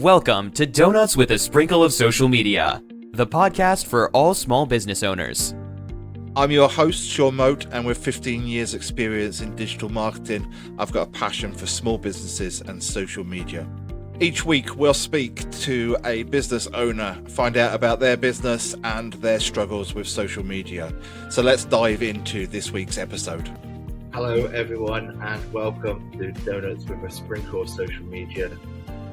Welcome to Donuts with a Sprinkle of Social Media, the podcast for all small business owners. I'm your host, Shaun Moat, and with 15 years experience in digital marketing, I've got a passion for small businesses and social media. Each week, we'll speak to a business owner, find out about their business and their struggles with social media. So let's dive into this week's episode. Hello, everyone, and welcome to Donuts with a Sprinkle of Social Media.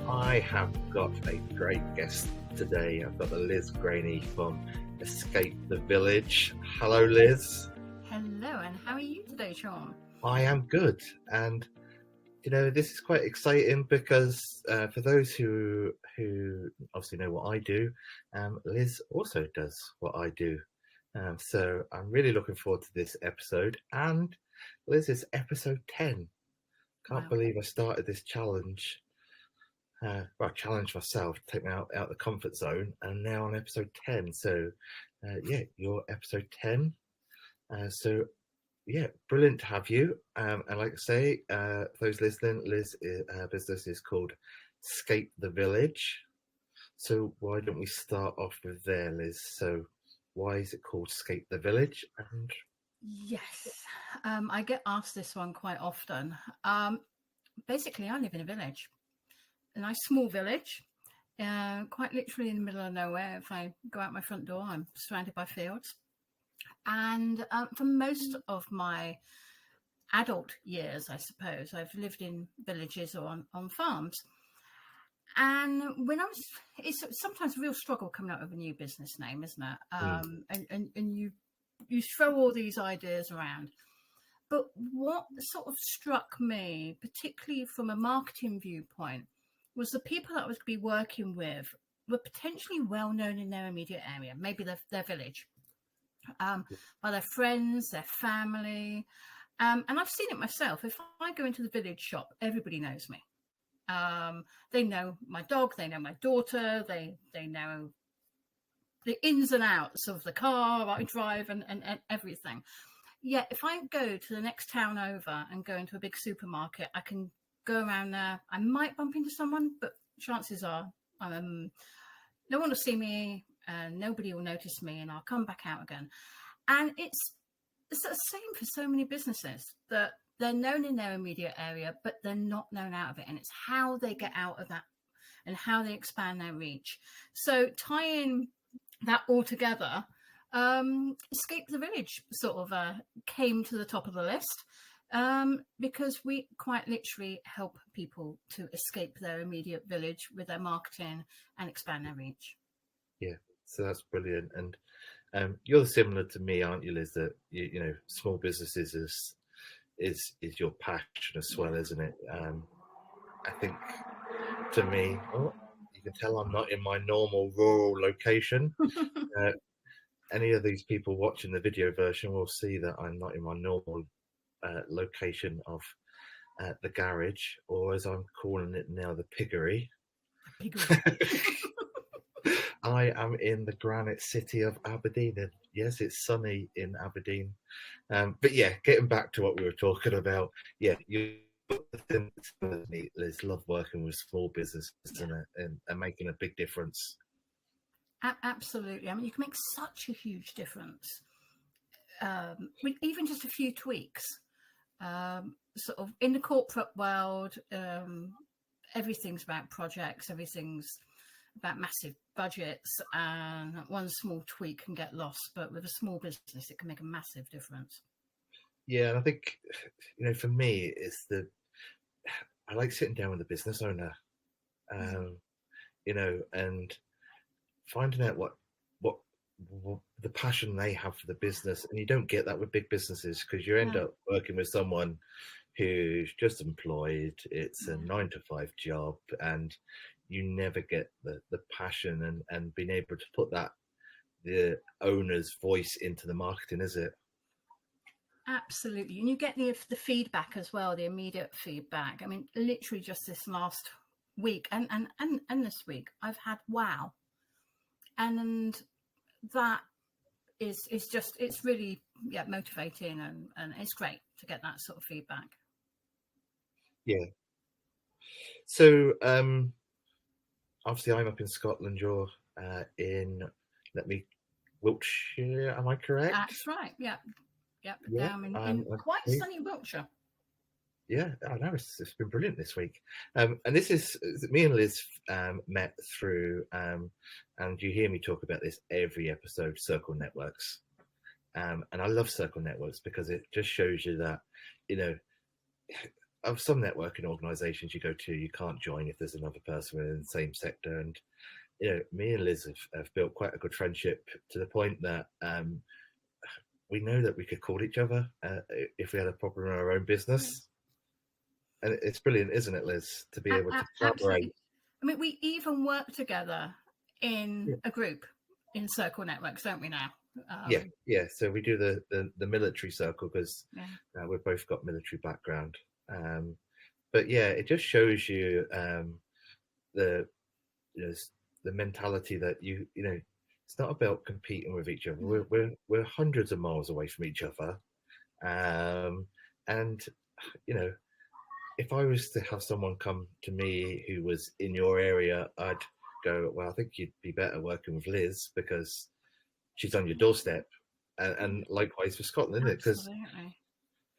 I have got a great guest today. I've got Liz Graney from Escape the Village. Hello, Liz. Hello, and how are you today, Shaun? I am good, and this is quite exciting because for those who obviously know what I do, Liz also does what I do. So I'm really looking forward to this episode. And Liz, it's episode 10. Can't believe I started this challenge. I challenged myself to take me out the comfort zone, and now on episode 10. So, you're episode 10. Brilliant to have you. And like I say, for those listening, Liz, her business is called Escape the Village. So why don't we start off with there, Liz? So why is it called Escape the Village? And yes, I get asked this one quite often. Basically, I live in a village. A nice small village, quite literally in the middle of nowhere. If I go out my front door, I'm surrounded by fields. And for most of my adult years, I suppose, I've lived in villages or on farms. And it's sometimes a real struggle coming up with a new business name, isn't it? And you throw all these ideas around. But what sort of struck me, particularly from a marketing viewpoint, was the people that I was going to be working with were potentially well known in their immediate area, maybe their village, by their friends, their family. And I've seen it myself. If I go into the village shop, everybody knows me. They know my dog, they know my daughter, they know the ins and outs of the car I drive and everything. Yet if I go to the next town over and go into a big supermarket, I can go around there. I might bump into someone, but chances are no one will see me, nobody will notice me, and I'll come back out again. And it's the same for so many businesses, that they're known in their immediate area, but they're not known out of it. And it's how they get out of that and how they expand their reach. So tying that all together, Escape the Village sort of came to the top of the list. Because we quite literally help people to escape their immediate village with their marketing and expand their reach. Yeah, so that's brilliant. And you're similar to me, aren't you, Liz? That small businesses is your passion as well, isn't it? I think to me, you can tell I'm not in my normal rural location. Any of these people watching the video version will see that I'm not in my normal location of the garage, or as I'm calling it now, the piggery. I am in the granite city of Aberdeen, and yes, it's sunny in Aberdeen. But yeah, getting back to what we were talking about, you Liz, love working with small businesses and making a big difference. Absolutely. I mean, you can make such a huge difference with even just a few tweaks. Sort of in the corporate world, everything's about projects, everything's about massive budgets, and one small tweak can get lost. But with a small business, it can make a massive difference. Yeah, and I think, for me, I like sitting down with a business owner, and finding out what the passion they have for the business. And you don't get that with big businesses, because you end up working with someone who's just employed. It's a 9-to-5 job, and you never get the passion and being able to put the owner's voice into the marketing, is it? Absolutely. And you get the feedback as well, the immediate feedback. I mean, literally just this last week and this week, I've had wow. And that is just, it's really motivating, and it's great to get that sort of feedback. Yeah. So obviously I'm up in Scotland. You're in, Wiltshire. Am I correct? That's right. Yep. Yeah, Down in quite okay. sunny Wiltshire. Yeah, I know it's been brilliant this week. And this is me and Liz met through, and you hear me talk about this every episode, circle networks. And I love circle networks because it just shows you that, of some networking organizations you go to, you can't join if there's another person within the same sector. And, me and Liz have built quite a good friendship to the point that we know that we could call each other if we had a problem in our own business. And it's brilliant, isn't it, Liz, to be able to collaborate? Absolutely. I mean, we even work together in a group in circle networks, don't we now? Yeah. So we do the military circle because we've both got military background. But yeah, it just shows you the mentality that it's not about competing with each other. We're hundreds of miles away from each other, and if I was to have someone come to me who was in your area, I'd go, well, I think you'd be better working with Liz because she's on your doorstep. And likewise for Scotland, isn't it? Because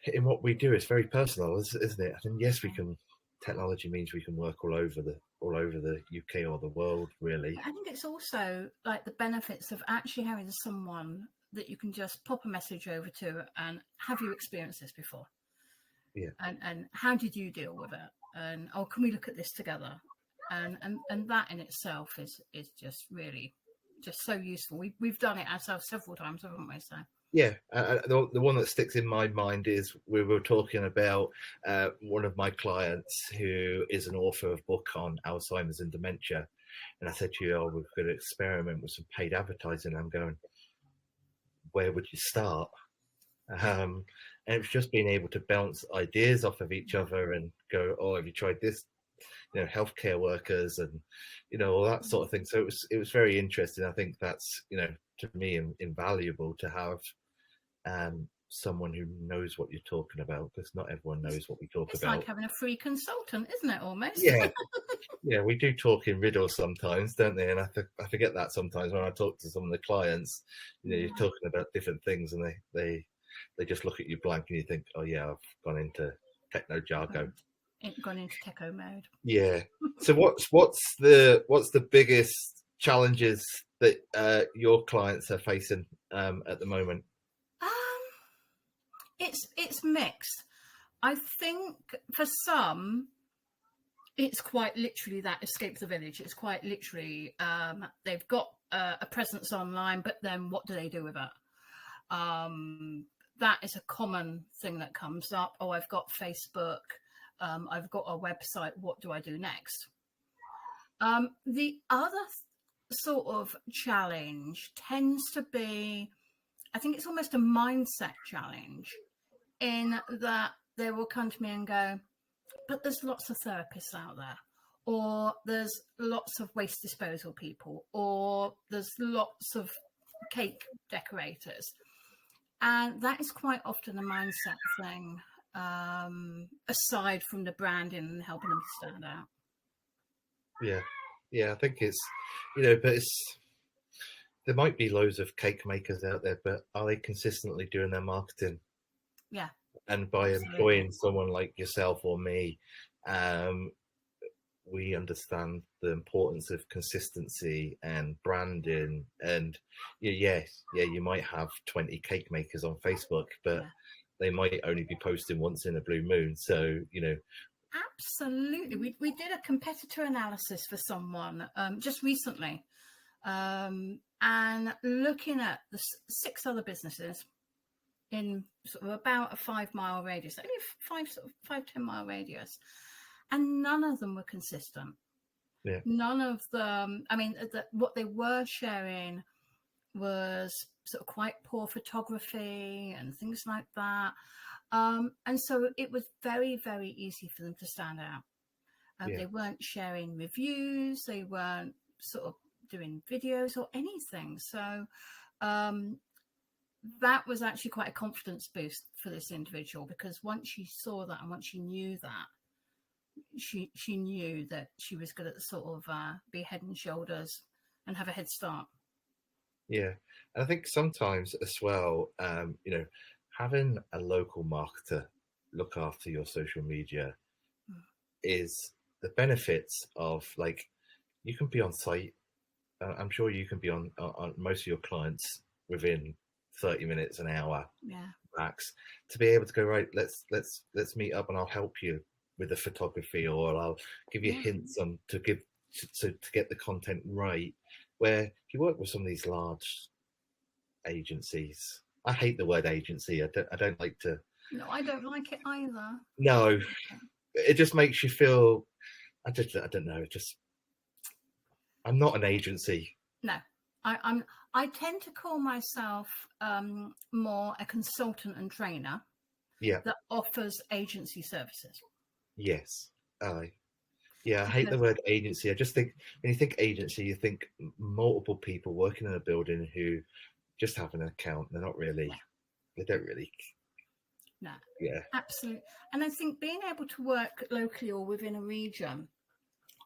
in what we do, it's very personal, isn't it? And yes, we can. Technology means we can work all over the UK or the world, really. I think it's also like the benefits of actually having someone that you can just pop a message over to and have you experienced this before? Yeah. And how did you deal with it? And can we look at this together? And that in itself is just really just so useful. We've done it ourselves several times, haven't we? So. Yeah, the one that sticks in my mind is we were talking about one of my clients who is an author of a book on Alzheimer's and dementia. And I said to you, we're going to experiment with some paid advertising. I'm going, where would you start? And it's just being able to bounce ideas off of each other and go, have you tried this? Healthcare workers and, all that sort of thing. So it was very interesting. I think that's, to me, invaluable to have someone who knows what you're talking about, because not everyone knows what we talk about. It's like having a free consultant, isn't it, almost? Yeah. Yeah, we do talk in riddles sometimes, don't they? And I forget that sometimes when I talk to some of the clients, you're talking about different things and they just look at you blank and you think, oh yeah, I've gone into techno jargon. Gone into techo mode. Yeah. So what's the biggest challenges that your clients are facing at the moment? It's mixed. I think for some, it's quite literally that escape the village. It's quite literally they've got a presence online, but then what do they do with it? That is a common thing that comes up. Oh, I've got Facebook. I've got a website. What do I do next? The other sort of challenge tends to be, I think it's almost a mindset challenge, in that they will come to me and go, but there's lots of therapists out there, or there's lots of waste disposal people, or there's lots of cake decorators. And that is quite often a mindset thing, aside from the branding and helping them to stand out. Yeah, I think it's, but there might be loads of cake makers out there, but are they consistently doing their marketing? Yeah. And by employing someone like yourself or me, we understand the importance of consistency and branding. And you might have 20 cake makers on Facebook, but they might only be posting once in a blue moon. So, Absolutely. We did a competitor analysis for someone just recently, and looking at the 6 other businesses in sort of about a 5-mile radius, only 5-10 mile radius, and none of them were consistent. Yeah. None of them. I mean, what they were sharing was sort of quite poor photography and things like that. And so it was very, very easy for them to stand out. They weren't sharing reviews. They weren't sort of doing videos or anything. So that was actually quite a confidence boost for this individual, because once she saw that and once she knew that, she knew that she was going to sort of be head and shoulders and have a head start. Yeah, and I think sometimes as well, having a local marketer look after your social media is the benefits of, like, you can be on site. I'm sure you can be on most of your clients within 30 minutes, an hour max, to be able to go, right, let's meet up and I'll help you with the photography, or I'll give you hints on to get the content right. Where you work with some of these large agencies, I hate the word agency. I don't like to. No, I don't like it either. No, it just makes you feel. I don't know. I'm not an agency. No, I tend to call myself more a consultant and trainer. Yeah. That offers agency services. Yes. I hate the word agency. I just think when you think agency, you think multiple people working in a building who just have an account. They're not really. They don't really. No. Yeah. Absolutely. And I think being able to work locally or within a region,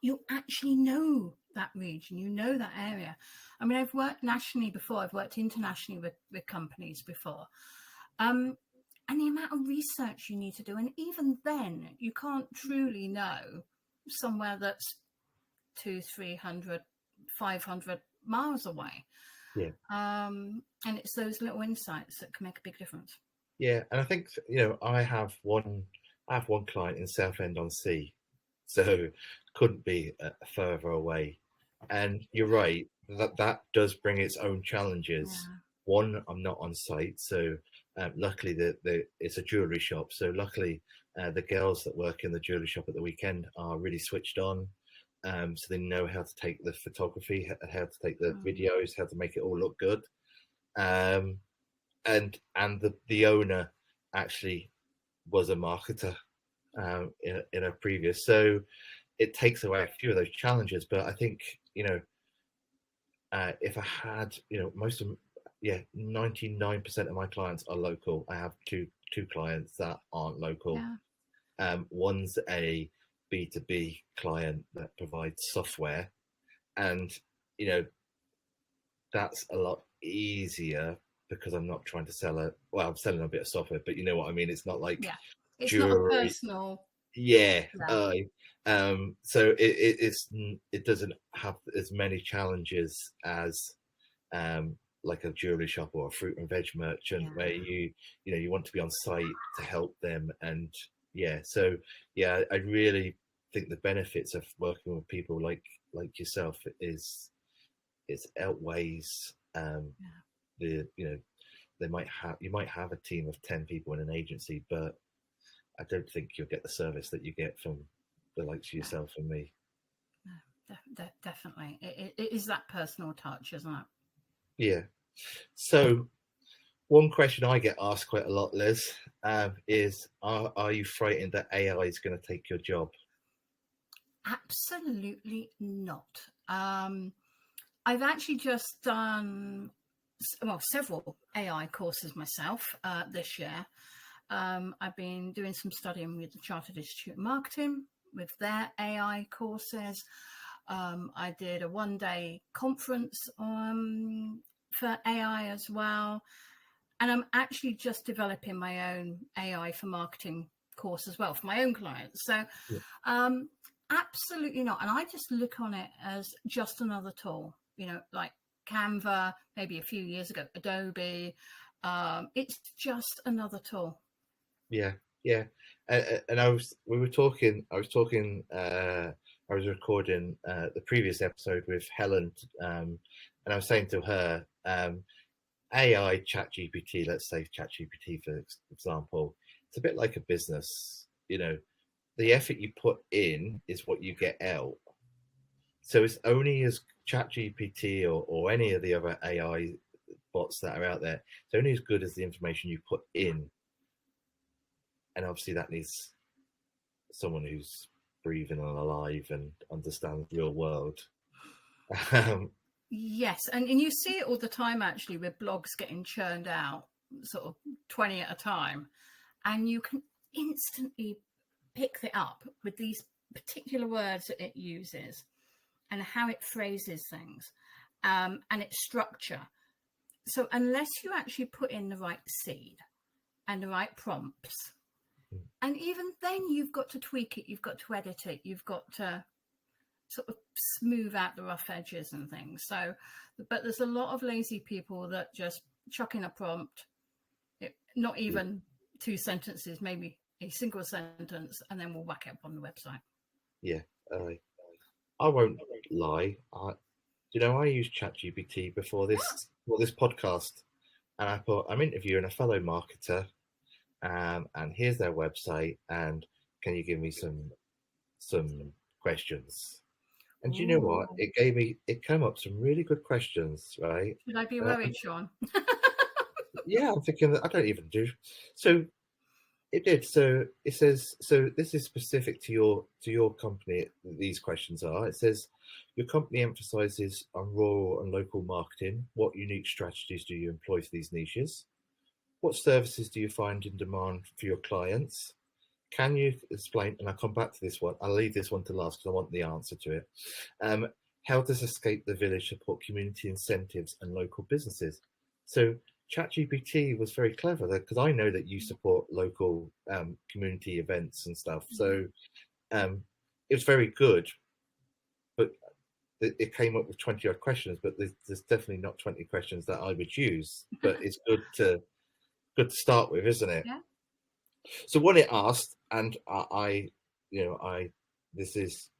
you actually know that region, you know that area. I mean, I've worked nationally before, I've worked internationally with companies before. And the amount of research you need to do, and even then, you can't truly know somewhere that's 200, 300, 500 miles away. Yeah. And it's those little insights that can make a big difference. Yeah, and I think I have one client in Southend-on-Sea, so couldn't be further away. And you're right, that does bring its own challenges. Yeah. One, I'm not on site, so luckily it's a jewellery shop. So luckily, the girls that work in the jewellery shop at the weekend are really switched on. So they know how to take the photography, how to take the videos, how to make it all look good. And the owner actually was a marketer in a previous, so it takes away a few of those challenges. But I think if I had 99% of my clients are local. I have two clients that aren't local. One's a B2B client that provides software, and that's a lot easier because I'm not trying to sell I'm selling a bit of software, but you know what I mean. It's not like it's jewelry. not a personal. So it doesn't have as many challenges as like a jewelry shop or a fruit and veg merchant, where you want to be on site to help them. And I really think the benefits of working with people like yourself is outweighs you might have a team of 10 people in an agency, but I don't think you'll get the service that you get from the likes of yourself and me. No, definitely. It is that personal touch, isn't it? Yeah. So one question I get asked quite a lot, Liz, is are you frightened that AI is going to take your job? Absolutely not. I've actually just done several AI courses myself this year. I've been doing some studying with the Chartered Institute of Marketing with their AI courses. I did a one-day conference for AI as well. And I'm actually just developing my own AI for marketing course as well for my own clients. So absolutely not. And I just look on it as just another tool, like Canva, maybe a few years ago, Adobe. It's just another tool. Yeah. And I was recording the previous episode with Helen, and I was saying to her, AI ChatGPT, let's say ChatGPT for example, it's a bit like a business. The effort you put in is what you get out. So it's only as ChatGPT or any of the other AI bots that are out there, it's only as good as the information you put in. And obviously that needs someone who's breathing and alive and understands the real world. Yes, and you see it all the time actually with blogs getting churned out, sort of 20 at a time, and you can instantly pick it up with these particular words that it uses and how it phrases things, and its structure. So unless you actually put in the right seed and the right prompts, and even then you've got to tweak it, you've got to edit it, you've got to sort of smooth out the rough edges and things. So, but there's a lot of lazy people that just chuck in a prompt, not even 2 sentences, maybe a single sentence, and then we'll whack it up on the website. Yeah, I won't lie. I use ChatGPT before this podcast, and I thought, I'm interviewing a fellow marketer, and here's their website, and can you give me some questions? And you know what? It came up some really good questions, right? Should I be worried, Shaun? Yeah, I'm thinking that I don't even do. So it did. So it says, so this is specific to your company. These questions are. It says, your company emphasizes on rural and local marketing. What unique strategies do you employ for these niches? What services do you find in demand for your clients? Can you explain, and I'll come back to this one, I'll leave this one to last because I want the answer to it. How does Escape the Village support community incentives and local businesses? So ChatGPT was very clever there, because I know that you support local community events and stuff. So it was very good, but it came up with 20 odd questions, but there's definitely not 20 questions that I would use, but it's good to start with, isn't it? Yeah. So what it asked, and this is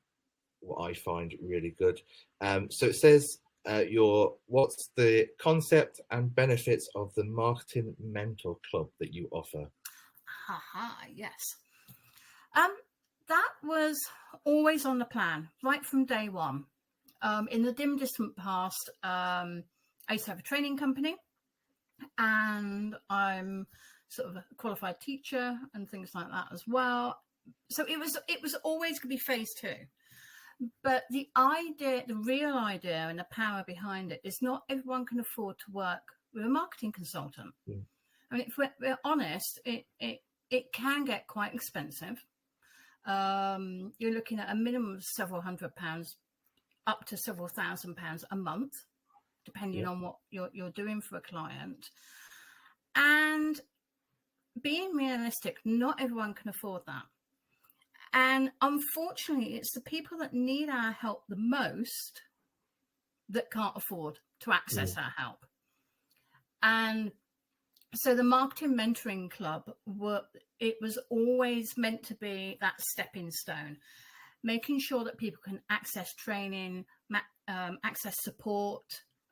what I find really good. So it says, what's the concept and benefits of the Marketing Mentor Club that you offer? Yes. That was always on the plan, right from day one. In the dim distant past, I used to have a training company, and I'm sort of a qualified teacher and things like that as well. So it was always going to be phase 2. But the real idea and the power behind it is not everyone can afford to work with a marketing consultant. I mean, if we're honest, it can get quite expensive. You're looking at a minimum of several £100 up to several £1,000 a month, depending on what you're doing for a client. And being realistic, not everyone can afford that. And unfortunately, it's the people that need our help the most that can't afford to access our help. And so the Marketing Mentoring Club, it was always meant to be that stepping stone, making sure that people can access training, access support,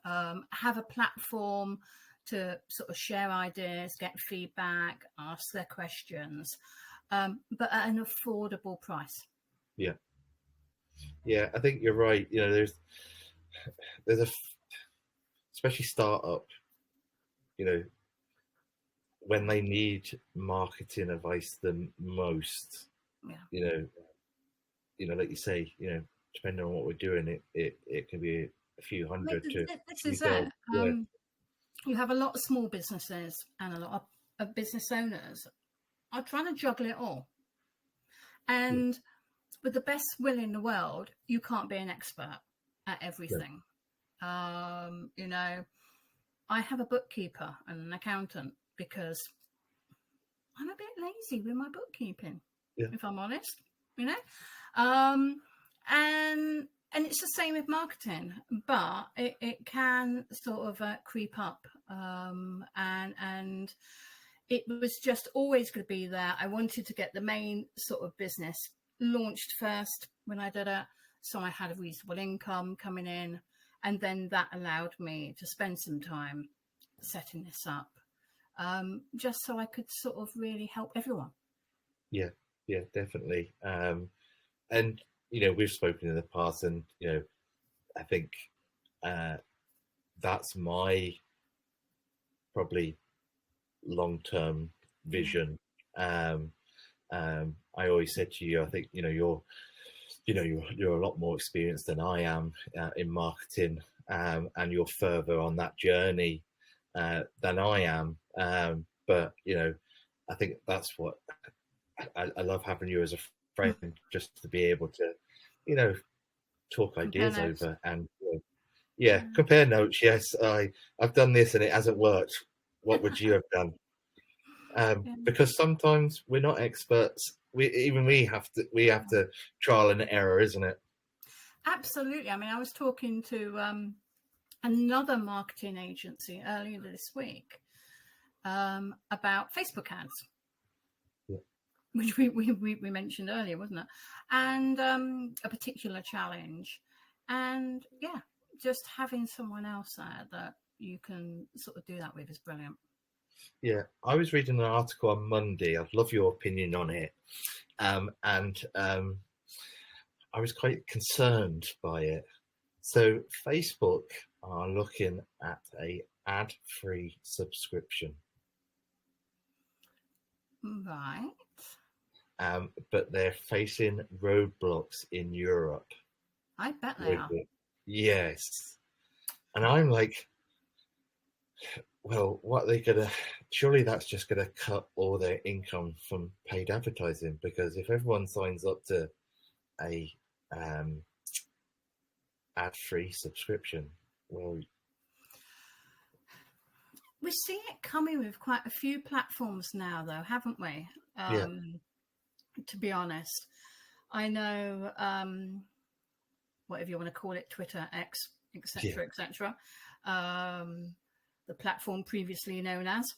have a platform to sort of share ideas, get feedback, ask their questions, but at an affordable price. Yeah, I think you're right. There's especially startup, when they need marketing advice the most. Like you say, depending on what we're doing, it can be a few hundred to. This is it. You have a lot of small businesses and a lot of business owners are trying to juggle it all. And with the best will in the world, you can't be an expert at everything. I have a bookkeeper and an accountant because I'm a bit lazy with my bookkeeping, if I'm honest, and it's the same with marketing, but it can sort of creep up, and it was just always going to be there. I wanted to get the main sort of business launched first when I did it, so I had a reasonable income coming in, and then that allowed me to spend some time setting this up, just so I could sort of really help everyone. Yeah, definitely. And we've spoken in the past, and I think that's my probably long-term vision. I always said to you, I think you're a lot more experienced than I am in marketing, and you're further on that journey than I am. But I think that's what I love having you as a friend just to be able to, talk ideas over and compare notes. Yes, I've done this and it hasn't worked. What would you have done? Because sometimes we're not experts. We have to trial and error, isn't it? Absolutely. I mean, I was talking to another marketing agency earlier this week about Facebook ads, which we mentioned earlier, wasn't it? And a particular challenge. And just having someone else there that you can sort of do that with is brilliant. Yeah, I was reading an article on Monday. I'd love your opinion on it. I was quite concerned by it. So Facebook are looking at a ad-free subscription. Right. But they're facing roadblocks in Europe. I bet they are. Yes. And I'm like, well, what are they gonna? Surely that's just gonna cut all their income from paid advertising, because if everyone signs up to a ad-free subscription, well, we see it coming with quite a few platforms now, though, haven't we? To be honest, I know, whatever you want to call it, Twitter, X, etc., etc. The platform previously known as.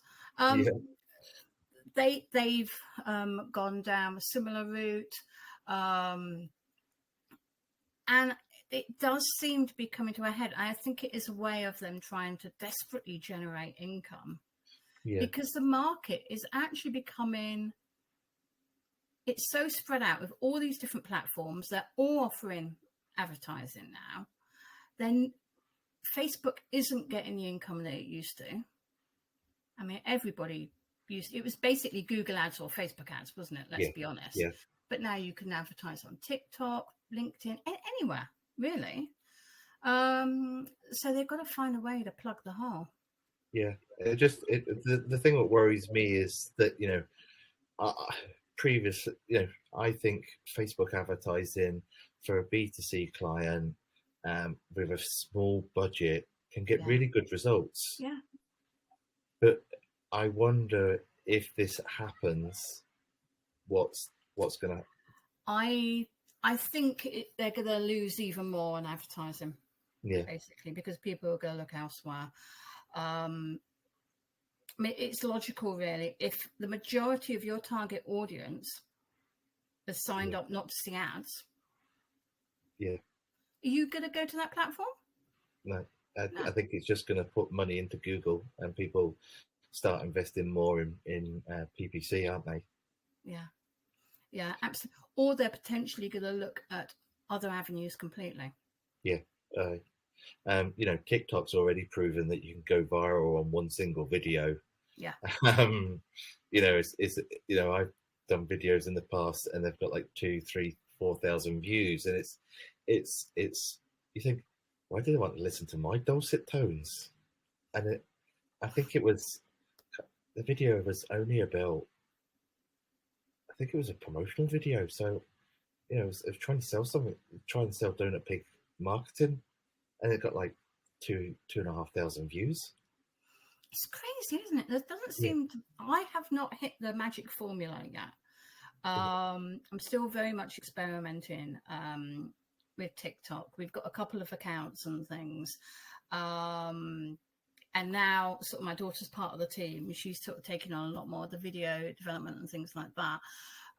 They've gone down a similar route, and it does seem to be coming to a head. I think it is a way of them trying to desperately generate income, because the market is actually becoming, it's so spread out with all these different platforms. They're all offering advertising now. Then Facebook isn't getting the income that it used to. I mean, everybody used, it was basically Google ads or Facebook ads, wasn't it? Let's be honest. Yeah. But now you can advertise on TikTok, LinkedIn, anywhere, really. So they've got to find a way to plug the hole. Yeah. The thing that worries me is that, I think Facebook advertising for a B2C client with a small budget can get really good results. Yeah. But I wonder if this happens, what's going to... I think they're going to lose even more on advertising, basically, because people are going to look elsewhere. I mean, it's logical, really. If the majority of your target audience has signed up not to see ads, are you going to go to that platform? No. I think it's just going to put money into Google, and people start investing more in PPC, aren't they? Yeah, absolutely. Or they're potentially going to look at other avenues completely. Yeah. TikTok's already proven that you can go viral on one single video. Yeah. I've done videos in the past and they've got like 2,000, 3,000, 4,000 views, and it's you think, why do they want to listen to my dulcet tones? And I think the video was only about, I think it was a promotional video. So, it was trying to sell something, trying to sell Donut Pig marketing, and it got like 2,500 views. It's crazy, isn't it? There doesn't seem to, I have not hit the magic formula yet. I'm still very much experimenting with TikTok. We've got a couple of accounts and things. And now sort of my daughter's part of the team. She's sort of taking on a lot more of the video development and things like that.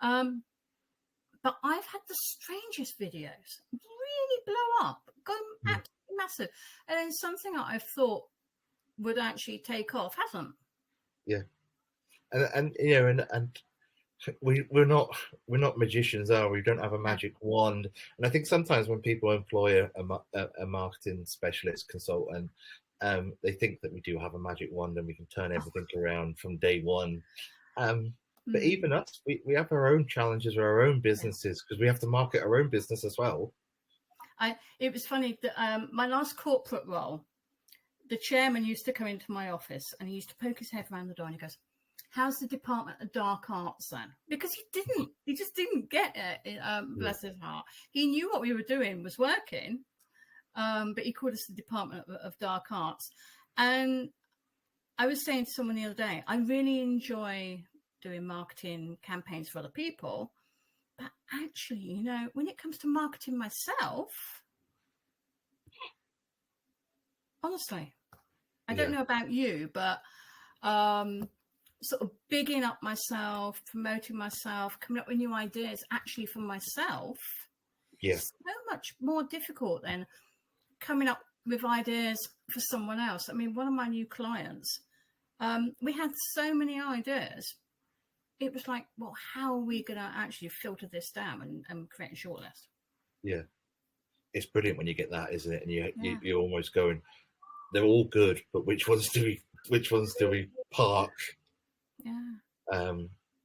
But I've had the strangest videos really blow up, go absolutely massive. And then something that I thought would actually take off hasn't. Yeah. And we're not magicians, are we? We don't have a magic wand. And I think sometimes when people employ a marketing specialist consultant, they think that we do have a magic wand and we can turn everything around from day one. But even us, we have our own challenges with our own businesses, because we have to market our own business as well. It was funny that my last corporate role, the chairman used to come into my office and he used to poke his head around the door and he goes, how's the Department of Dark Arts then? Because he just didn't get it. Bless his heart. He knew what we were doing was working, but he called us the Department of Dark Arts. And I was saying to someone the other day, I really enjoy doing marketing campaigns for other people, but actually, you know, when it comes to marketing myself, honestly, I don't know about you, but sort of bigging up myself, promoting myself, coming up with new ideas actually for myself, Yes, so much more difficult than coming up with ideas for someone else. I mean, one of my new clients, we had so many ideas. It was like, well, how are we going to actually filter this down and create a shortlist? yeah, it's brilliant when you get that, isn't it? And you're almost going, they're all good, but which ones do we park? Yeah.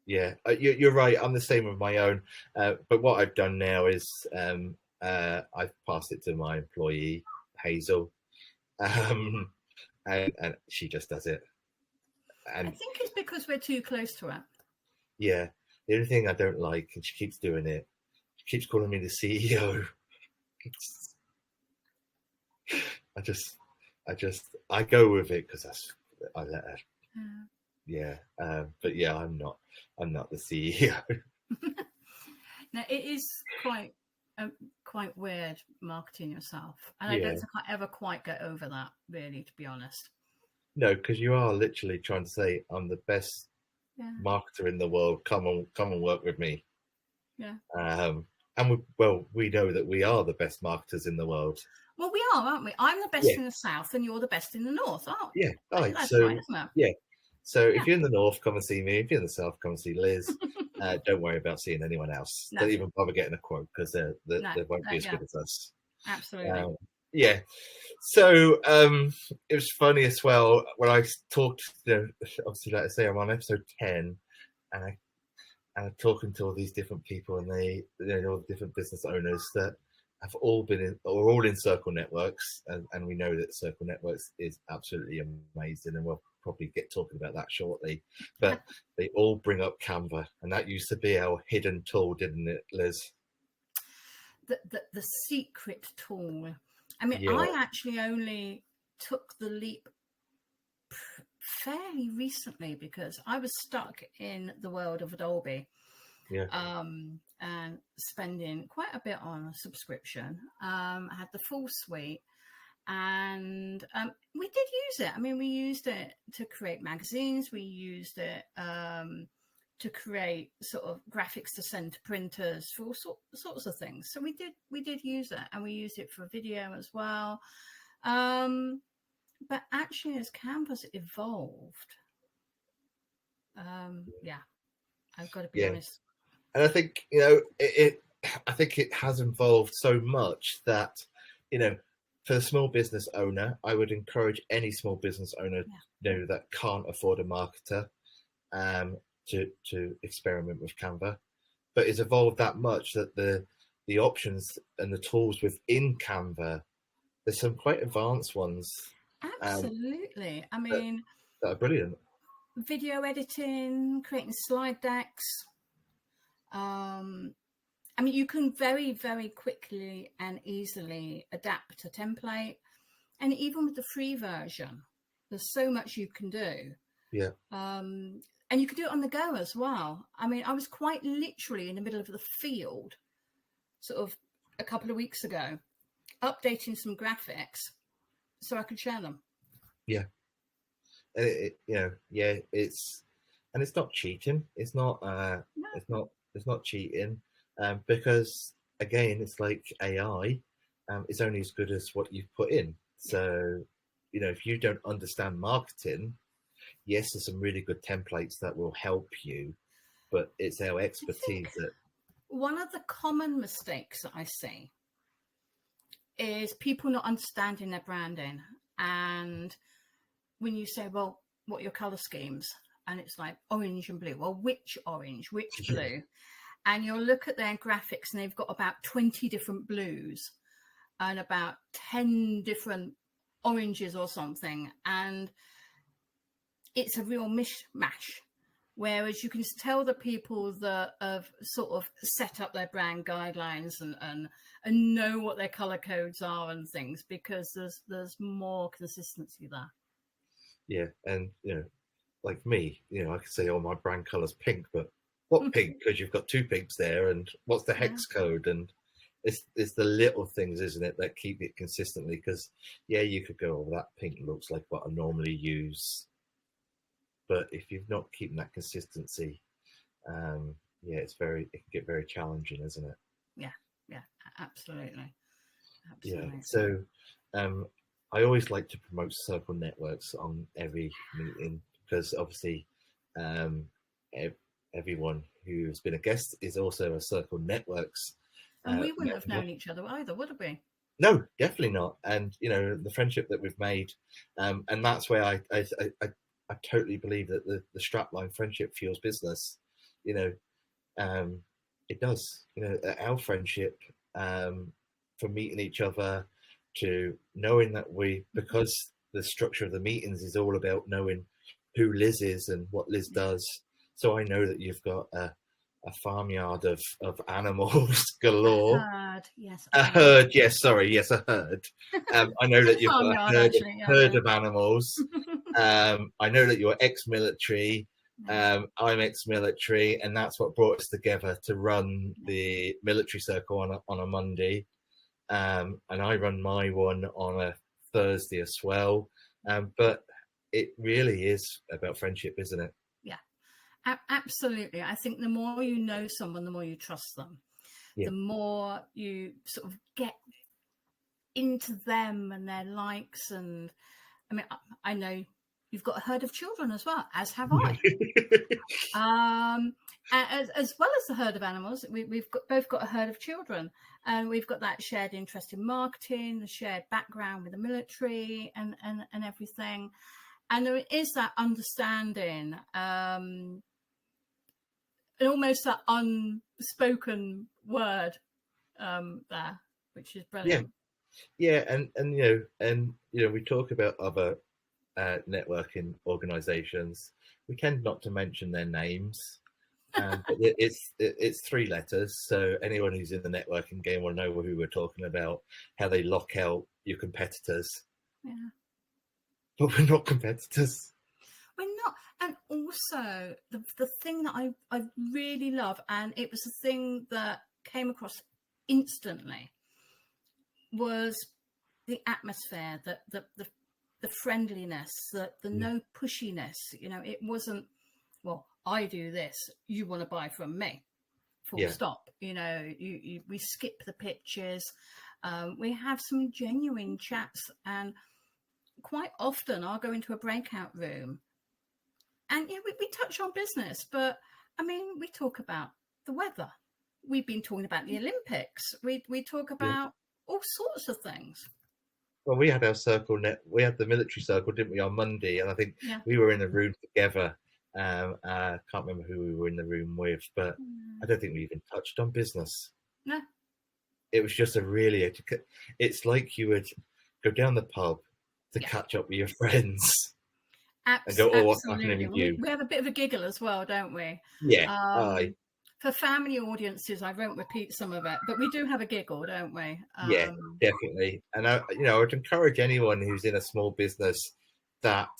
You're right. I'm the same with my own. But what I've done now is I've passed it to my employee Hazel, and she just does it. And I think it's because we're too close to her. yeah, the only thing I don't like, and she keeps doing it, she keeps calling me the CEO. I go with it because I let her. Yeah, but yeah, I'm not the CEO. Now it is quite weird marketing yourself, and I don't think I ever quite get over that, really, to be honest. No, because you are literally trying to say I'm the best marketer in the world. Come and work with me. Yeah. And we know that we are the best marketers in the world. Well, we are, aren't we? I'm the best in the south, and you're the best in the north, aren't we? Yeah, right. That's So right, isn't it? yeah. So if you're in the north, come and see me. If you're in the south, come and see Liz. Don't worry about seeing anyone else. No. Don't even bother getting a quote because they won't be as good as us. Absolutely. Yeah. So it was funny as well when I talked. Obviously, like I say, I'm on episode 10, and I'm talking to all these different people, and all the different business owners that have all all in Circle Networks, and we know that Circle Networks is absolutely amazing, and we'll probably get talking about that shortly. But they all bring up Canva, and that used to be our hidden tool, didn't it, Liz? The secret tool. I mean, I actually only took the leap fairly recently because I was stuck in the world of Adobe. And spending quite a bit on a subscription. I had the full suite, and we did use it. I mean, we used it to create magazines. We used it to create sort of graphics to send to printers for all sorts of things. So we did use it, and we used it for video as well. But actually, as Canva's evolved, I've got to be honest. And I think, I think it has evolved so much that, for the small business owner, I would encourage any small business owner, that can't afford a marketer, to experiment with Canva. But it's evolved that much that the options and the tools within Canva, there's some quite advanced ones. Absolutely. I mean, that are brilliant. Video editing, creating slide decks. I mean, you can very, very quickly and easily adapt a template. And even with the free version, there's so much you can do. Yeah. And you can do it on the go as well. I mean, I was quite literally in the middle of the field, sort of a couple of weeks ago, updating some graphics so I could share them. Yeah. It's not cheating. It's not cheating, because again, it's like AI. It's only as good as what you've put in. So, if you don't understand marketing, yes, there's some really good templates that will help you, but it's our expertise that. One of the common mistakes that I see is people not understanding their branding. And when you say, well, what are your color schemes? And it's like orange and blue. Well, which orange, which blue? And you'll look at their graphics and they've got about 20 different blues and about 10 different oranges or something. And it's a real mishmash. Whereas you can tell the people that have sort of set up their brand guidelines and know what their color codes are and things, because there's more consistency there. Yeah, and like me, I could say, oh, my brand color's pink, but what pink? Because you've got 2 pinks there, and what's the hex code? And it's the little things, isn't it, that keep it consistently? Because you could go, oh, that pink looks like what I normally use, but if you're not keeping that consistency, it can get very challenging, isn't it? Yeah, absolutely. Yeah. So I always like to promote circle networks on every meeting, because obviously everyone who's been a guest is also a circle networks. And we wouldn't have known each other either, would we? No, definitely not. And the friendship that we've made, and that's where I totally believe that the strapline friendship fuels business. It does. Our friendship, from meeting each other to knowing that because the structure of the meetings is all about knowing who Liz is and what Liz does. So I know that you've got a farmyard of animals galore. A herd, yes. A herd. I know that you've got a herd of animals. I know that you're ex-military. I'm ex-military, and that's what brought us together to run the military circle on a Monday. And I run my one on a Thursday as well. But it really is about friendship, isn't it? Yeah, absolutely. I think the more you know someone, the more you trust them. The more you sort of get into them and their likes. And I mean, I know you've got a herd of children as well, as have I. As well as the herd of animals, we've both got a herd of children, and we've got that shared interest in marketing, the shared background with the military, and everything. And there is that understanding, and almost that unspoken word there, which is brilliant. Yeah, and we talk about other networking organizations. We tend not to mention their names, but it's 3 letters, so anyone who's in the networking game will know who we're talking about, how they lock out your competitors. But we're not competitors. We're not. And also the thing that I really love, and it was the thing that came across instantly, was the atmosphere, the friendliness, the no pushiness. It wasn't, well, I do this, you want to buy from me, full stop. We skip the pitches. We have some genuine chats, and quite often I'll go into a breakout room and we touch on business, but I mean, we talk about the weather. We've been talking about the Olympics. We talk about all sorts of things. Well, we had our circle we had the military circle, didn't we, on Monday? And I think we were in a room together. I can't remember who we were in the room with, but I don't think we even touched on business. No. It was just it's like you would go down the pub to catch up with your friends. And go, oh, what's happening with you? We have a bit of a giggle as well, don't we? Yeah. For family audiences, I won't repeat some of it, but we do have a giggle, don't we? Yeah, definitely. And I would encourage anyone who's in a small business that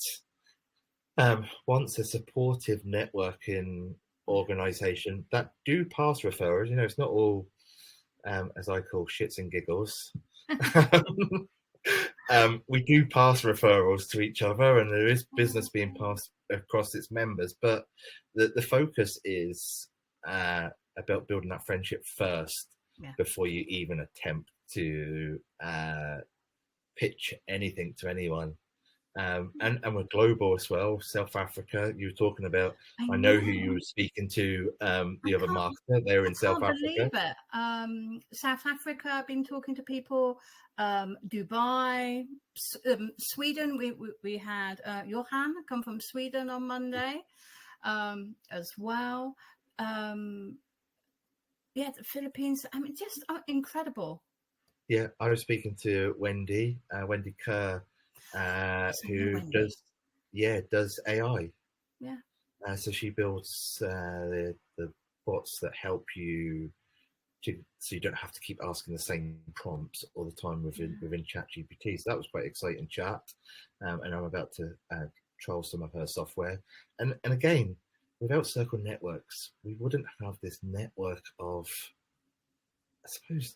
wants a supportive networking organization that do pass referrals. It's not all, as I call, shits and giggles. We do pass referrals to each other, and there is business being passed across its members, but the focus is about building that friendship first before you even attempt to pitch anything to anyone. And we're global as well. South Africa, you were talking about. I know who you were speaking to, the other marketer. They're in South Africa. Believe it. South Africa, I've been talking to people. Dubai, Sweden. We had Johan come from Sweden on Monday, as well. The Philippines. I mean, just incredible. Yeah, I was speaking to Wendy Kerr, who does AI. So she builds the bots that help you so you don't have to keep asking the same prompts all the time within ChatGPT. So that was quite exciting chat, and I'm about to trial some of her software. And again, without Circle Networks, we wouldn't have this network of, I suppose,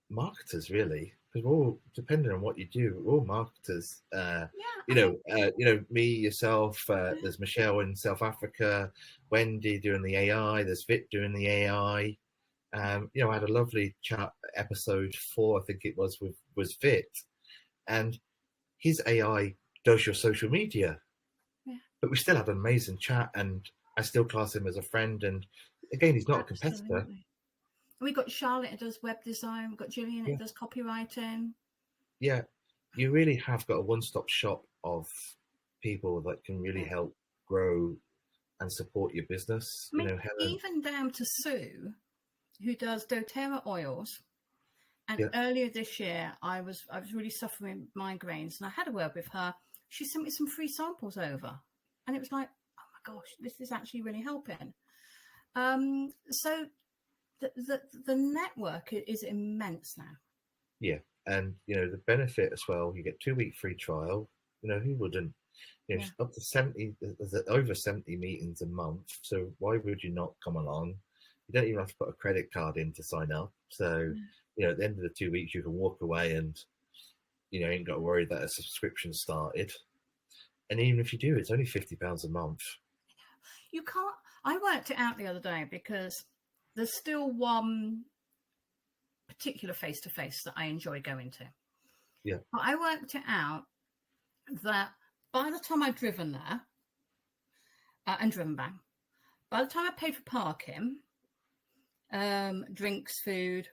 marketers, really, because we're all, depending on what you do, we're all marketers. Me, yourself, there's Michelle in South Africa, Wendy doing the AI, there's Vit doing the AI. I had a lovely chat, episode 4, I think it was, was Vit, and his AI does your social media, but we still had an amazing chat, and I still class him as a friend. And again, he's not a competitor. We got Charlotte who does web design. We've got Gillian who does copywriting. Yeah, you really have got a one-stop shop of people that can really help grow and support your business. I mean, even down to Sue, who does doTERRA oils. And earlier this year, I was really suffering migraines, and I had a word with her. She sent me some free samples over, and it was like, oh my gosh, this is actually really helping. So the network is immense now. Yeah, and the benefit as well, you get 2-week free trial. Who wouldn't? Up to 70, over 70 meetings a month. So why would you not come along? You don't even have to put a credit card in to sign up. So at the end of the 2 weeks, you can walk away and ain't got to worry that a subscription started. And even if you do, it's only £50 a month. You can't. I worked it out the other day because there's still one particular face-to-face that I enjoy going to. Yeah. But I worked it out that by the time I'd driven there and driven back, by the time I paid for parking, drinks, food,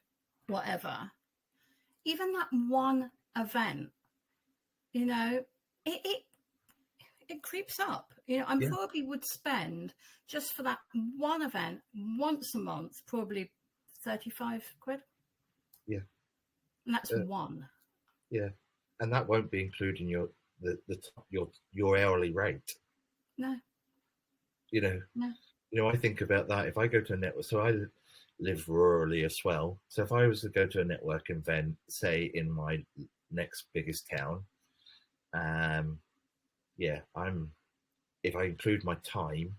whatever, even that one event, it creeps up. I probably would spend just for that one event once a month, probably 35 quid. Yeah. And that's one. Yeah. And that won't be including your hourly rate. No. No. I think about that. If I go to a network, so I live rurally as well. So if I was to go to a networking event, say in my next biggest town, if I include my time,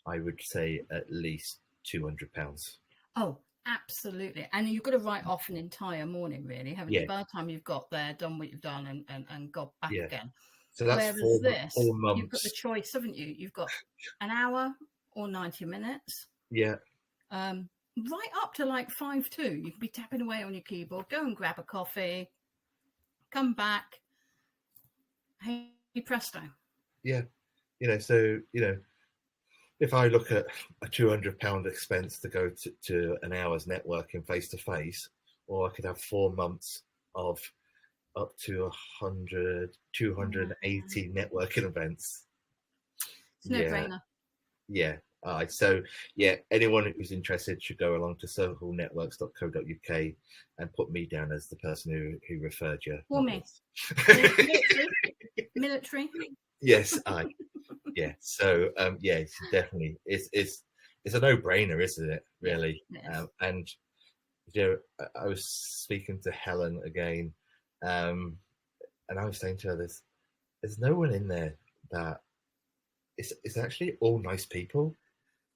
I would say at least £200. Oh, absolutely. And you've got to write off an entire morning, really, haven't you? By the time you've got there, done what you've done and got back again. So that's 4 months. You've got the choice, haven't you? You've got an hour or 90 minutes. Yeah. Right up to like 5-2. You can be tapping away on your keyboard, go and grab a coffee, come back. Hey, presto. Yeah. If I look at a £200 expense to go to an hour's networking face-to-face, or I could have 4 months of up to 100, 280 networking events. It's no brainer. Yeah. Anyone who's interested should go along to circlenetworks.co.uk and put me down as the person who referred you. Or me. Military. Yes, yeah. So it's definitely it's a no-brainer, isn't it? Really. Yes. And I was speaking to Helen again, and I was saying to her, there's no one in there that it's actually all nice people.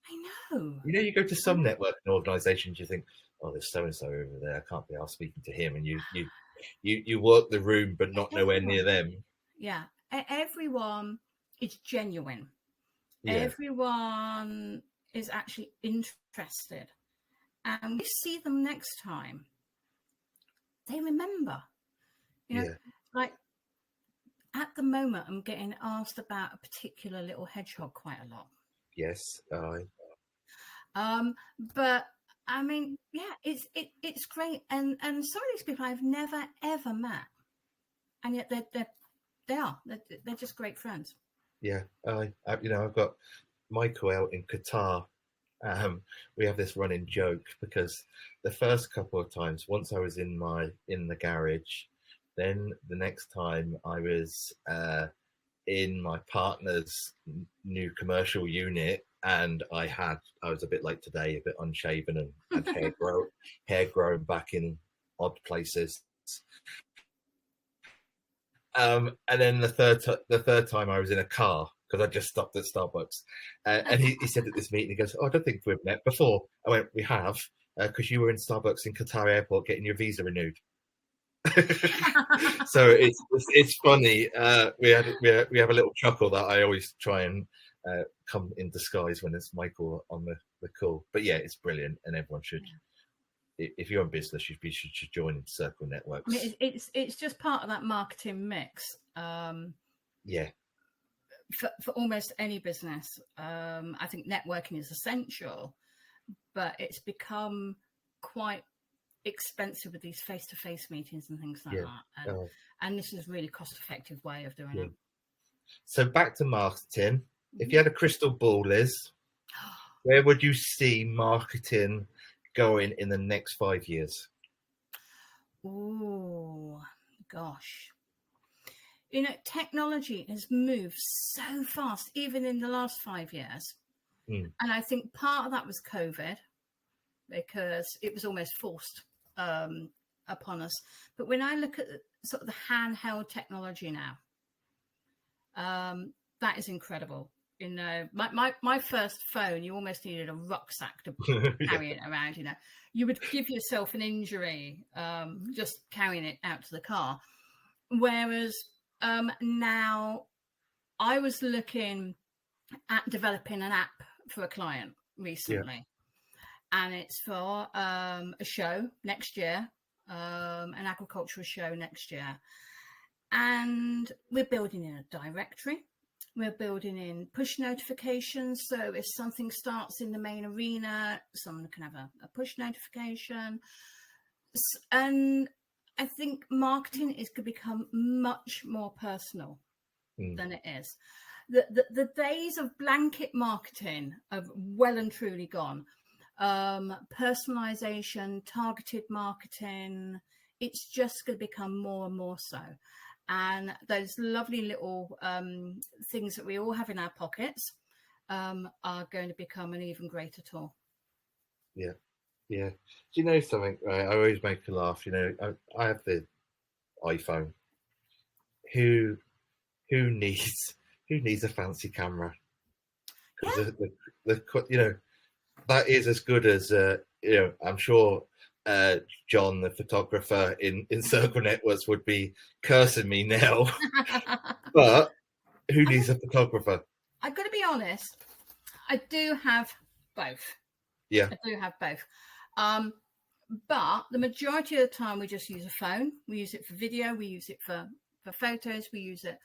I know. You go to some networking organisations, you think, oh, there's so and so over there. I can't be asked speaking to him, and you work the room, but not nowhere near them. Yeah, everyone is genuine. Yeah. Everyone is actually interested, and we see them next time. They remember. Like at the moment, I'm getting asked about a particular little hedgehog quite a lot. Yes. But I mean, it's great, and some of these people I've never ever met, and yet they're just great friends. Yeah, I've got Michael out in Qatar. We have this running joke because the first couple of times, once I was in the garage, then the next time I was in my partner's new commercial unit, and I was a bit like today, a bit unshaven and had hair grown back in odd places. And then the third time I was in a car because I just stopped at Starbucks, and he said at this meeting, he goes, "Oh, I don't think we've met before." I went, "We have, because you were in Starbucks in Qatar airport getting your visa renewed." So it's funny. We have a little chuckle that I always try and come in disguise when it's Michael on the call. But yeah, it's brilliant, and everyone should. If you're in business, you should join Circle Networks. I mean, it's just part of that marketing mix. Yeah. For almost any business, I think networking is essential, but it's become quite expensive with these face-to-face meetings and things like that. And this is a really cost-effective way of doing it. So back to marketing. If you had a crystal ball, Liz, where would you see marketing going in the next 5 years? Oh, gosh. You know, technology has moved so fast, even in the last 5 years. And I think part of that was COVID, because it was almost forced upon us. But when I look at sort of the handheld technology now, that is incredible. You know, my first phone, you almost needed a rucksack to carry it around. You know, you would give yourself an injury just carrying it out to the car. Whereas now, I was looking at developing an app for a client recently, and it's for a show next year, an agricultural show next year, and we're building in a directory. We're building in push notifications, so if something starts in the main arena, someone can have a push notification. And I think marketing is going to become much more personal than it is. The days of blanket marketing are well and truly gone. Personalization, targeted marketing, it's just going to become more and more so. And those lovely little things that we all have in our pockets are going to become an even greater tool. Yeah. Do you know something? Right? I always make a laugh. You know, I have the iPhone. Who needs a fancy camera? Because the you know, that is as good as you know. I'm sure John, the photographer in Circle Networks, would be cursing me now. But who needs a photographer? I've got to be honest. I do have both. Yeah, I do have both. But the majority of the time, we just use a phone. We use it for video. We use it for photos. We use it,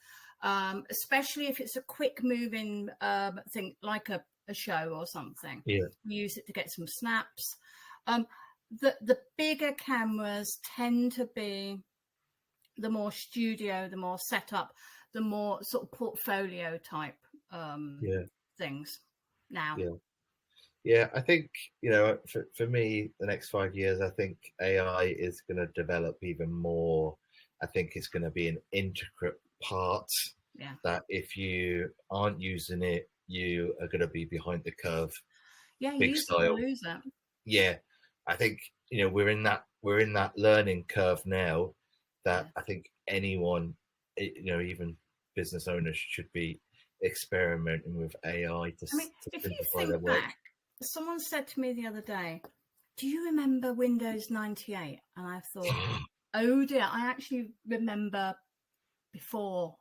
especially if it's a quick moving thing like a show or something. Yeah. We use it to get some snaps. The bigger cameras tend to be the more studio, the more setup, the more sort of portfolio type things now. Yeah, I think, you know, for me, the next 5 years, I think AI is going to develop even more. I think it's going to be an intricate part that if you aren't using it, you are going to be behind the curve. Yeah, big use style. it or lose it. Yeah, I think, you know, we're in that learning curve now that I think anyone, you know, even business owners should be experimenting with AI to simplify their work. Back, someone said to me the other day, "Do you remember Windows 98?" And I thought, oh dear, I actually remember before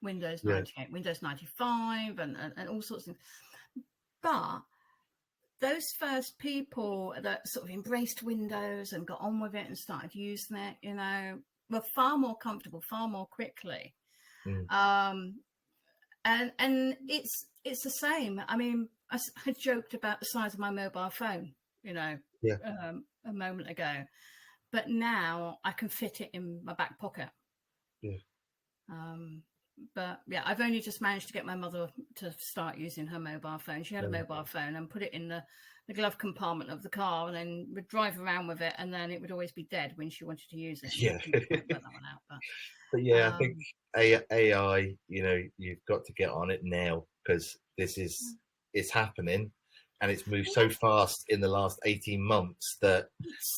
Windows 98, Windows 95 and all sorts of things. But those first people that sort of embraced Windows and got on with it and started using it, you know, were far more comfortable, far more quickly. And it's the same. I mean, I joked about the size of my mobile phone, you know, a moment ago, but now I can fit it in my back pocket. But yeah, I've only just managed to get my mother to start using her mobile phone. She had a mobile phone and put it in the glove compartment of the car, and then would drive around with it, and then it would always be dead when she wanted to use it. Yeah. Put that one out, But yeah, I think AI, you've got to get on it now, because it's happening, and it's moved so fast in the last 18 months that,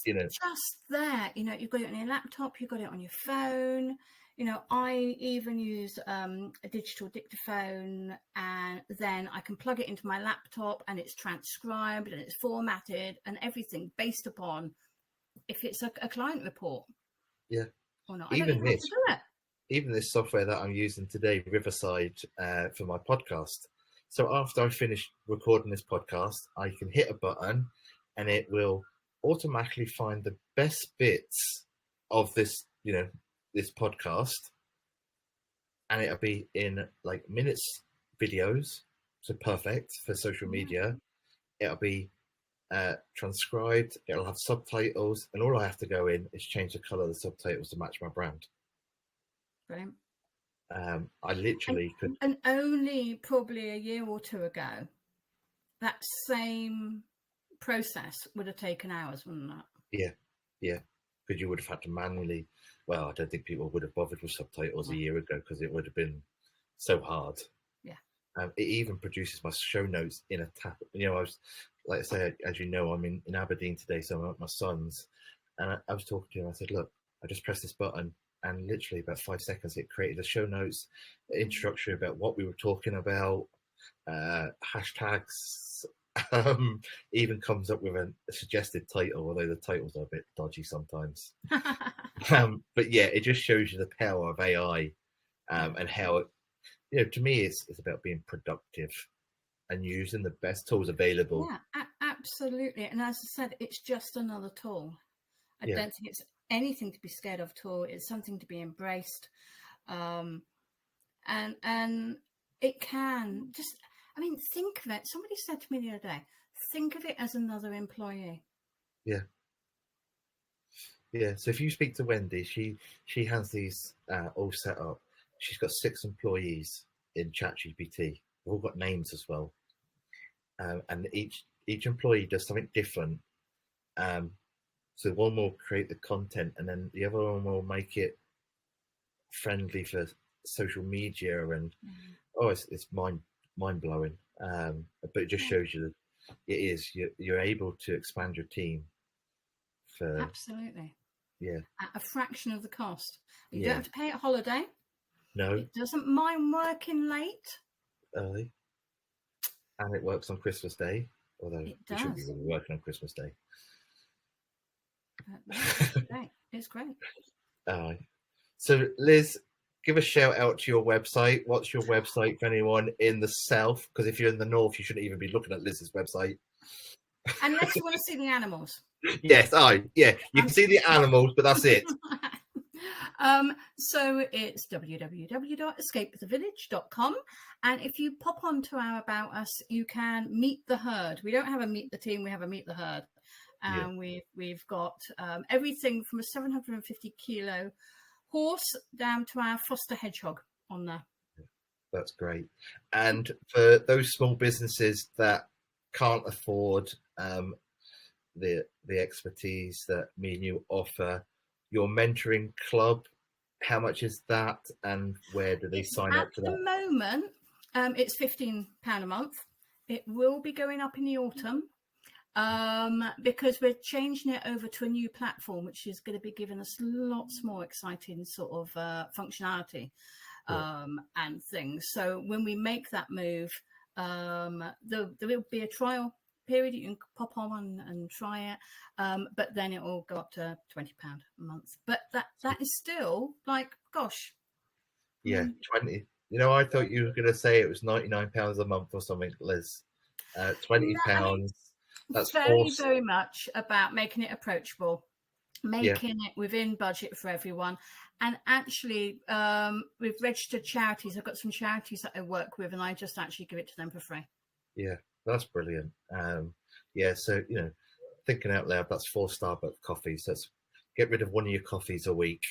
it's just there. You've got it on your laptop, you've got it on your phone. I even use a digital dictaphone, and then I can plug it into my laptop, and it's transcribed and it's formatted and everything based upon if it's a client report. Yeah. Or not. I don't even have to do it. Even this software that I'm using today, Riverside, for my podcast. So after I finish recording this podcast, I can hit a button and it will automatically find the best bits of this, this podcast, and it'll be in like minutes videos, so perfect for social media. It'll be transcribed, it'll have subtitles, and all I have to go in is change the color of the subtitles to match my brand. Brilliant. I literally could, and only probably a year or two ago, that same process would have taken hours, wouldn't it? Yeah, because you would have had to manually. Well, I don't think people would have bothered with subtitles a year ago, because it would have been so hard. Yeah. It even produces my show notes in a tap. I was, like I say, as you know, I'm in Aberdeen today, so I'm at my son's, and I was talking to him. I said, look, I just pressed this button, and literally about 5 seconds, it created a show notes, introduction about what we were talking about, hashtags, even comes up with a suggested title, although the titles are a bit dodgy sometimes. But yeah, it just shows you the power of AI, and how it, to me, it's about being productive and using the best tools available. Yeah, absolutely. And as I said, it's just another tool. I don't think it's anything to be scared of at all. It's something to be embraced, and it can just. Think of it. Somebody said to me the other day, think of it as another employee. Yeah. So if you speak to Wendy, she has these all set up. She's got 6 employees in ChatGPT. They've all got names as well, and each employee does something different. So one will create the content, and then the other one will make it friendly for social media, and it's mind blowing. But it just shows you that you're able to expand your team for absolutely at a fraction of the cost. You don't have to pay it holiday. No, it doesn't mind working late, early, and it works on Christmas Day. Although you shouldn't be really working on Christmas Day. It's great. So Liz, give a shout out to your website. What's your website for anyone in the south? Because if you're in the north, you shouldn't even be looking at Liz's website. Unless you want to see the animals. Yes, you can see the animals, but that's it. So it's www.escapethevillage.com, and if you pop onto our About Us, you can meet the herd. We don't have a meet the team, we have a meet the herd, and we've got everything from a 750 kilo horse down to our foster hedgehog on there. That's great. And for those small businesses that can't afford the expertise that me and you offer, your mentoring club, how much is that, and where do they sign up to that? At the moment, it's £15 a month. It will be going up in the autumn, because we're changing it over to a new platform, which is going to be giving us lots more exciting sort of functionality and things. So when we make that move, there will be a trial period. You can pop on and try it, but then it will go up to £20 a month. But that is still like, gosh. 20. I thought you were going to say it was £99 a month or something, Liz. £20. That's very much about making it approachable, making it within budget for everyone. And actually, with registered charities, I've got some charities that I work with, and I just actually give it to them for free. Yeah, that's brilliant. So thinking out loud, that's 4 Starbucks coffees. So get rid of one of your coffees a week,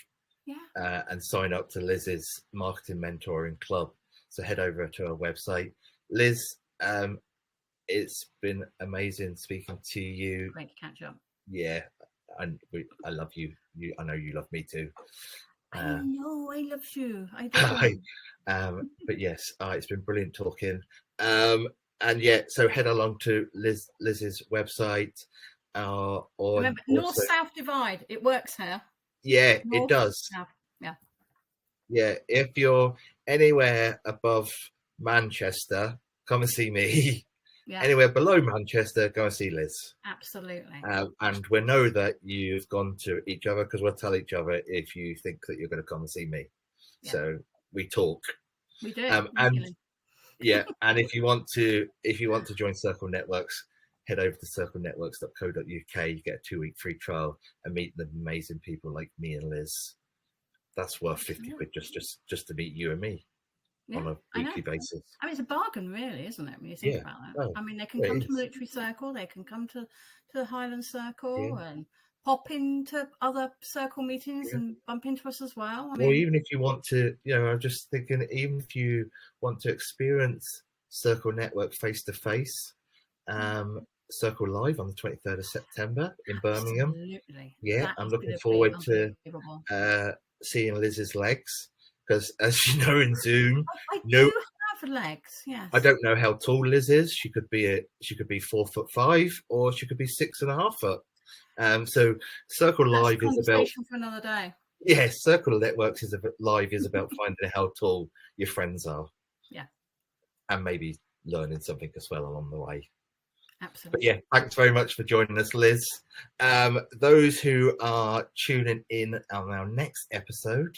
and sign up to Liz's marketing mentoring club. So head over to our website. Liz, it's been amazing speaking to you. Great to catch up. Yeah, I love you. I know you love me too. I know, I love you. I do. But yes, it's been brilliant talking. And yeah, so head along to Liz's website. Or remember, North-South divide. It works here. Yeah, North, it does. South. Yeah. Yeah, if you're anywhere above Manchester, come and see me. Yeah. Anywhere below Manchester, go and see Liz. Absolutely. And we know that you've gone to each other, because we'll tell each other if you think that you're going to come and see me. Yeah. So we talk. We do. And yeah, and if you want to join Circle Networks, head over to circlenetworks.co.uk. You get a 2-week free trial and meet the amazing people like me and Liz. That's worth 50 quid just to meet you and me on a weekly basis. I mean, it's a bargain, really, isn't it, when you think about that? Oh, I mean, they can come to Military Circle, they can come to the Highland Circle and pop into other circle meetings and bump into us as well. Or even if you want to, I'm just thinking, even if you want to experience Circle Network face to face, Circle Live on the 23rd of September in Birmingham. Absolutely. Yeah, I'm looking forward to seeing Liz's legs, because as you know, in Zoom, I do have legs. Yes. I don't know how tall Liz is. She could be 4'5", or she could be 6.5 foot. So Circle Live is about for another day. Yeah, Circle Networks is about finding how tall your friends are. Yeah, and maybe learning something as well along the way. Absolutely. But yeah, thanks very much for joining us, Liz. Those who are tuning in on our next episode,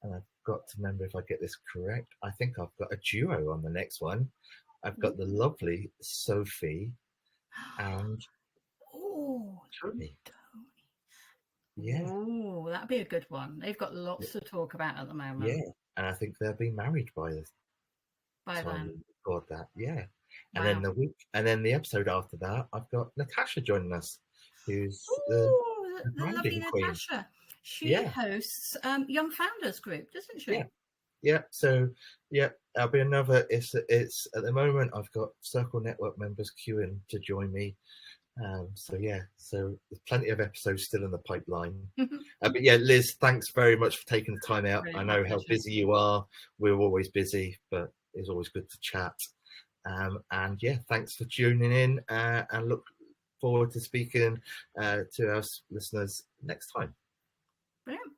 and I've got to remember if I get this correct, I think I've got a duo on the next one. I've got the lovely Sophie and Tony. Yeah. Oh, that'd be a good one. They've got lots to talk about at the moment. Yeah, and I think they'll be married by the time we record that. Yeah. And then the episode after that, I've got Natasha joining us, who's the lovely Natasha. She hosts Young Founders Group, doesn't she? Yeah. So there'll be another. It's at the moment I've got Circle Network members queuing to join me. So there's plenty of episodes still in the pipeline. But yeah, Liz, thanks very much for taking the time out. Really, I know how busy you are. We're always busy, but it's always good to chat. And yeah, thanks for tuning in, and look forward to speaking to our listeners next time. Brilliant.